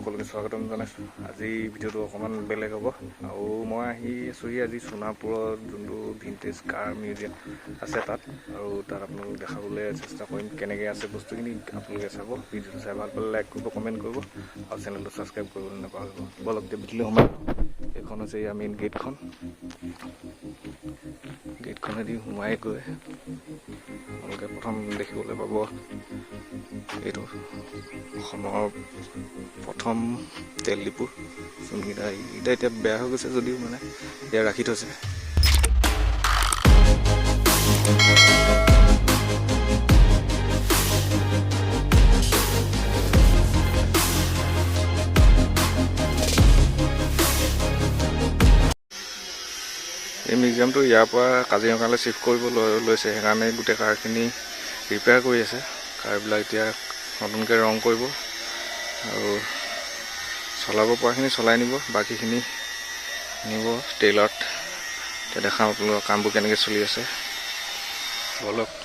সকলোকে স্বাগতম জনাইছোঁ। আজি ভিডিঅ'টো অকণমান বেলেগ হ'ব আৰু মই আহি আছোঁহি আজি সোণাপুৰৰ যোনটো ভিণ্টেজ কাৰ মিউজিয়াম আছে তাত, আৰু তাত আপোনালোকক দেখাবলৈ চেষ্টা কৰিম কেনেকৈ আছে বস্তুখিনি। আপোনালোকে চাব, ভিডিঅ'টো চাই ভাল পালে লাইক কৰিব, কমেণ্ট কৰিব আৰু চেনেলটো ছাবস্ক্ৰাইব কৰিবলৈ নাপাহৰিব। বলক ভিডিঅ'লৈ সোমাই। এইখন হৈছে ইয়াৰ মেইন গেটখন। গেটখনেদি সোমাই গৈ আপোনালোকে প্ৰথম দেখিবলৈ পাব এইটো অসমৰ প্ৰথম তেল ডিপু, যোনকেইটা এতিয়া বেয়া হৈ গৈছে যদিও মানে ইয়াত ৰাখি থৈছে। এই মিউজিয়ামটো ইয়াৰ পৰা কাজিৰঙালৈ শ্বিফ্ট কৰিব লৈছে, সেইকাৰণে গোটেই কাৰখিনি ৰিপেয়াৰ কৰি আছে। কাৰবিলাক এতিয়া নতুনকৈ ৰং কৰিব আৰু চলাব পৰাখিনি চলাই নিব, বাকীখিনি নিব ট্ৰেইলাৰত। এতিয়া দেখাওঁ আপোনালোকৰ কামবোৰ কেনেকৈ চলি আছে। বলক।